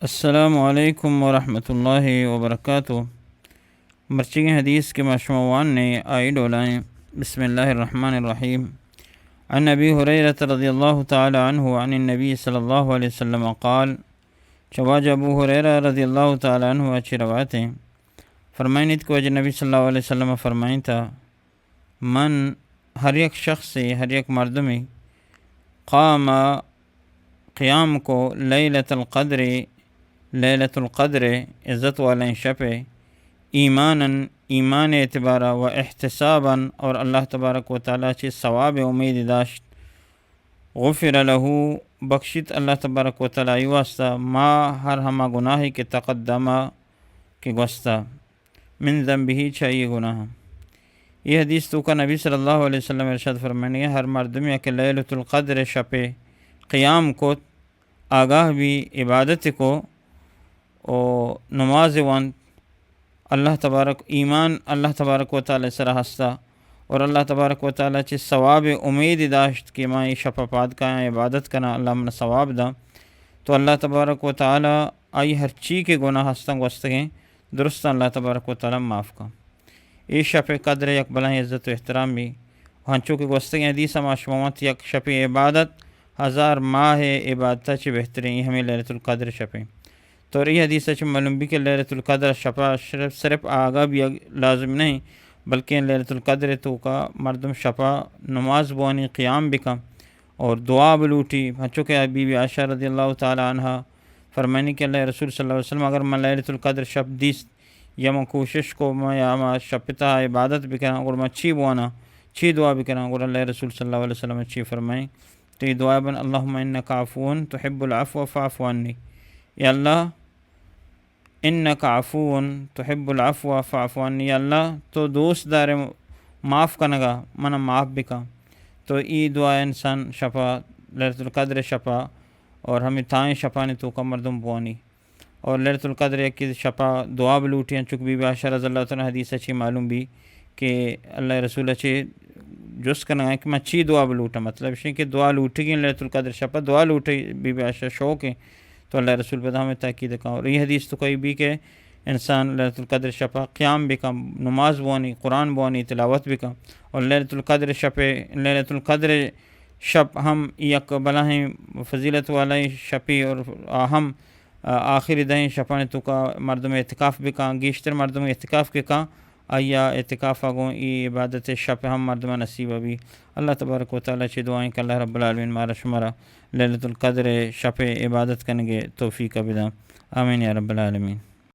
السلام علیکم ورحمۃ اللہ وبرکاتہ۔ مرچی حدیث کے مشموعان نے آئی ڈولائیں۔ بسم اللہ الرحمن الرحیم۔ عن ابی ہریرہ رضی اللہ تعالی عنہ عن النبی صلی اللہ علیہ وسلم قال، چواج ابو ہریرہ رضی اللہ تعالی عنہ اچھی روایتیں فرمائنیت کو اجر نبی صلی اللہ علیہ وسلم فرمائیں تھا، من ہر یک شخص سے ہر یک مردمی قام قیام کو لیلۃ القدر لیلۃ القدر عزت والیں شپ ایمان اعتبارہ و احتساباً اور اللہ تبارک و تعالیٰ چی ثواب امید داشت، غفر لہو بخشت اللہ تبارک و تعالیٰ واسطہ ما ہر ہما گناہی کے تقدمہ کے گوستہ من ذنبہ چاہیے گناہ۔ یہ حدیث تو کا نبی صلی اللہ علیہ وسلم ارشاد فرمائیں ہر مردمی کہ لیلۃ القدر شپ قیام کو آگاہ بھی عبادت کو اور نماز وان اللہ تبارک ایمان اللہ تبارک و تعالی سر ہستا اور اللہ تبارک و تعالی چی ثواب امید داشت کہ میں شفا پاد کا عبادت کنا اللہ من ثواب دا، تو اللہ تبارک و تعالی آئی ہر چیز کے گناہ ہستنگ وستگیں درست اللہ تبارک و تعالی معاف کا۔ یہ شپ قدر یک بلائیں عزت و احترام بھی ہنچوں کے گوستگیں حدیث معشومات یک شپ عبادت 1000 ماہ عبادتہ چی بہترین ہمیں لیلۃ القدر شپیں۔ تو یہ حدیث چ معلوم بھی کہ لیلۃ القدر شپا صرف آگاہ بھی لازم نہیں بلکہ لیلۃ القدر تو کا مردم شپا نماز بوانی قیام بکا اور دعا بلوٹی ہنچوں کہ بی بی عائشہ رضی اللہ تعالی عنہ فرمانی کہ اللہ رسول صلی اللہ علیہ وسلم اگر میں لیلۃ القدر شپ دیس یا میں کوشش کو میں یا میں شپتا عبادت بھی کرا اور میں چھی بوانا چھی دعا بھی کرا اور اللہ رسول صلی اللہ علیہ وسلم چھی فرمائیں تو یہ دعا بن اللہم انک عفو تحب العفو فاعف عنی، یا اللہ انک عفو تحب العفو فاعف عنی، یا اللہ تو دوست دار معاف کنگا منا معاف بکا۔ تو ای دعا انسان شپا لیلۃ القدر شپا اور ہمیں تائیں شپا نے تو کا مردم بوانی اور لیلۃ القدر ایک شپا دعا بلوٹیاں چک بی بی عائشہ رضی اللہ تعالیٰ حدیث اچھی معلوم بھی کہ اللہ رسول اچھی جس کرنا ہے کہ میں اچھی دعا بلوٹا، مطلب اس کہ دعا لوٹے گی لیلۃ القدر شپا دعا لوٹے بی بی عائشہ شوق ہے تو اللہ رسول پہ ہمیں تاکید کا۔ اور یہ حدیث تو کوئی بھی کہ انسان لیلۃ القدر شپا قیام بھی کا نماز بوانی قرآن بوانی تلاوت بھی کا اور لیلۃ القدر لیلۃ القدر شپ ہم یک بلاہیں فضیلت والا شپی اور ہم آخری دہیں شپانے تو کا مردم اعتکاف بھی کا گیشتر مردم اعتکاف کے کا آیا اعتکاف آگوں ای عبادت شپ ہم مردمہ نصیب بھی اللہ تبارک و تعالیٰ چی دعائیں کہ اللہ رب العالمین مارا شمارا لیلۃ القدر شپ عبادت کرنے توفیق بدا، آمین یا رب العالمین۔